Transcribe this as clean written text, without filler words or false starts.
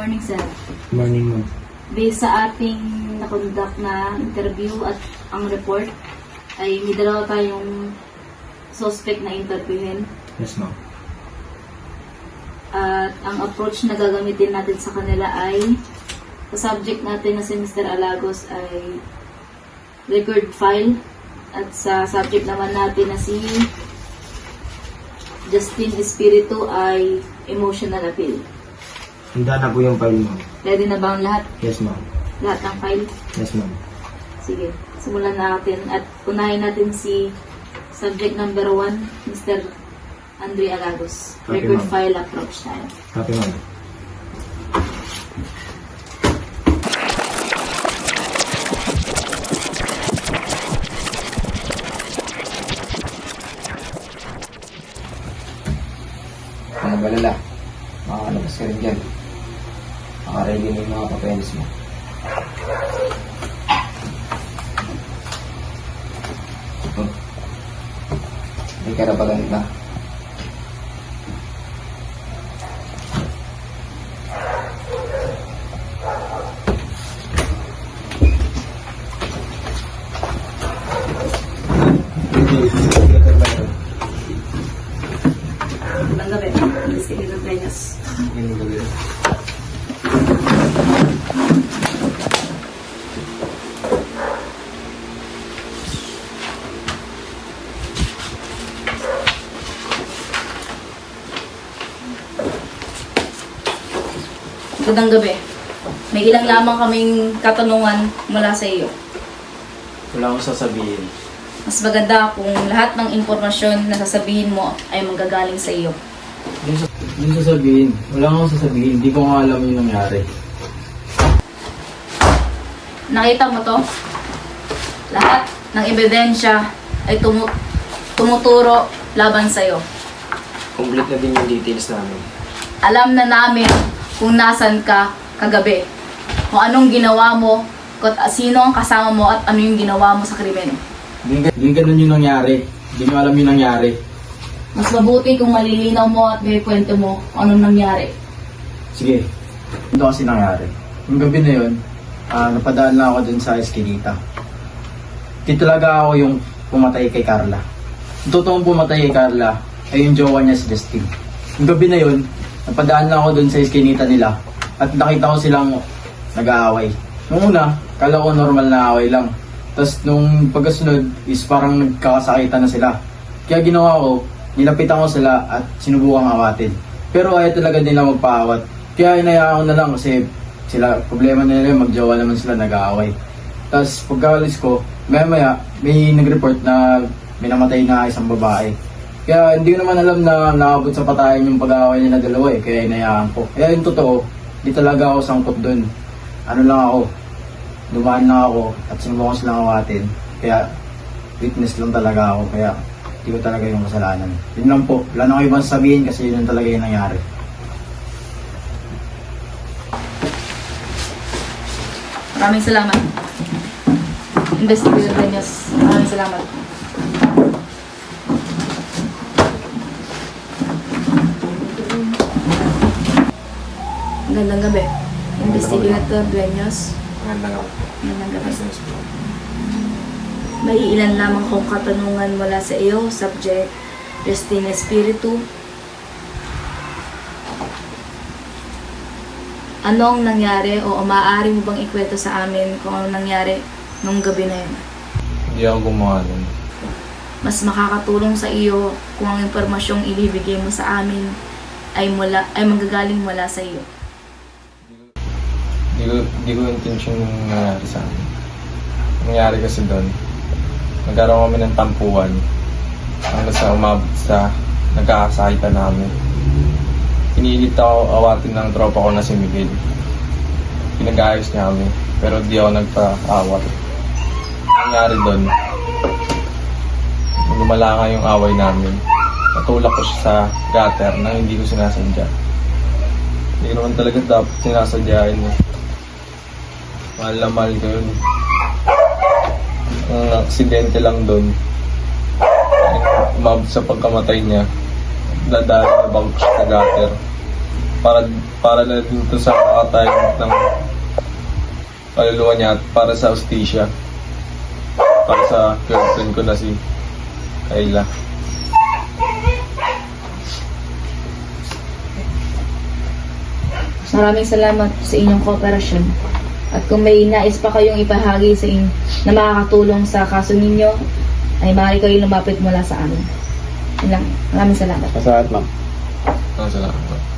morning, sir. Morning, ma'am. Based sa ating nakonduct na interview at ang report, ay may dalawa tayong suspect na interviewin. Yes, ma'am. At ang approach na gagamitin natin sa kanila ay, sa subject natin na si Mr. Alagos ay record file, at sa subject naman natin na si Justin Espiritu ay emotional appeal. Handa na po yung file, ma'am. Ready na ba ang lahat? Yes, ma'am. Lahat ng file? Yes, ma'am. Sige, simulan natin at unahin natin si subject number 1, Mr. Andre Alagos. Okay, Record ma'am. file approach tayo. Copy, ma'am. Mga balala, makakalabas ka rin dyan. Makaready na yung mga papeles mo. Hindi ka na pagalit na. Ang gabi, investigator Peñas. Magandang gabi. May ilang lamang kaming katanungan mula sa iyo. Wala akong sasabihin. Mas maganda kung lahat ng impormasyon na sasabihin mo ay manggagaling sa iyo. Yung sasabihin, wala akong sasabihin. Hindi ko nga alam yung nangyari. Nakita mo to? Lahat ng ebidensya ay tumuturo laban sa iyo. Complete na din yung details namin. Alam na namin kung nasan ka kagabi. Kung anong ginawa mo, kung sino ang kasama mo at ano yung ginawa mo sa krimen. Hindi ganun yung nangyari. Hindi nyo alam yung nangyari. Mas mabuti kung malilinaw mo at may kwento mo kung anong nangyari. Sige, ito kasi nangyari. Yung gabi na yun, napadaan lang ako dun sa Esquinita. Di talaga ako yung pumatay kay Carla. Yung totoong pumatay kay Carla ay yung jowa niya si Justin. Yung gabi na yun, napadaan lang ako dun sa Esquinita nila at nakita ko silang nag-aaway. Nung una, kala ko normal na away lang. Tapos nung pagkasunod is parang nagkakasakitan na sila. Kaya ginawa ko, nilapitan ko sila at sinubukang awatin. Pero ayaw talaga nila magpaawat. Kaya inayaan ko na lang kasi sila, problema na nila, magjowa naman sila, nag-aaway. Tapos pagkaalis ko, maya may nag-report na may namatay na isang babae. Kaya hindi ko naman alam na nakabot sa patayan yung pag-aaway nila dalawa eh, kaya inayaan ko. Kaya yung totoo, di talaga ako sangkot dun. Ano lang ako, dumaan lang ako at sinubukan silang awatin. Kaya witness lang talaga ako, kaya hindi ko talaga yung kasalanan. Yun lang po, wala na ko ibang sabihin kasi yun talaga yung nangyari. Maraming salamat. Investigator Peñas, maraming salamat. Magandang gabi. Investigator Dueños. Magandang gabi. Magandang gabi. May ilan lamang kong katanungan mula sa iyo, subject Justin Espiritu. Anong nangyari o maaari mo bang ikwento sa amin kung anong nangyari nung gabi na yun? Hindi ako gumawa nun. Mas makakatulong sa iyo kung ang impormasyong ibibigay mo sa amin ay manggagaling mula sa iyo. Hindi ko intention yung nangyari sa amin. Nangyari kasi doon, nagkaroon kami ng tampuan hanggang sa umabot sa nagkakasakitan namin. Pinilit ako awatin ng tropa ko na si Miguel. Pinag-ayos niya kami, pero di ako nagpa-awat. Nangyari doon, nung lumala nga yung away namin, natulak ko siya sa gutter na hindi ko sinasadya. Hindi ko naman talaga dapat sinasadyain eh. Mahal na mahal ko yun. Ang aksidente lang doon, umabot sa pagkamatay niya, dadaan na bang siya sa gutter. para na dito sa kakatayang ng kaluluwa niya at para sa hostisya. Para sa girlfriend ko na si Kayla. Maraming salamat sa inyong kooperasyon. At kung may nais pa kayong ipahagi sa inyo na makakatulong sa kaso ninyo, ay maaari kayong lumapit mula sa amin. Yun lang. Maraming salamat. Salamat, ma'am. Salamat.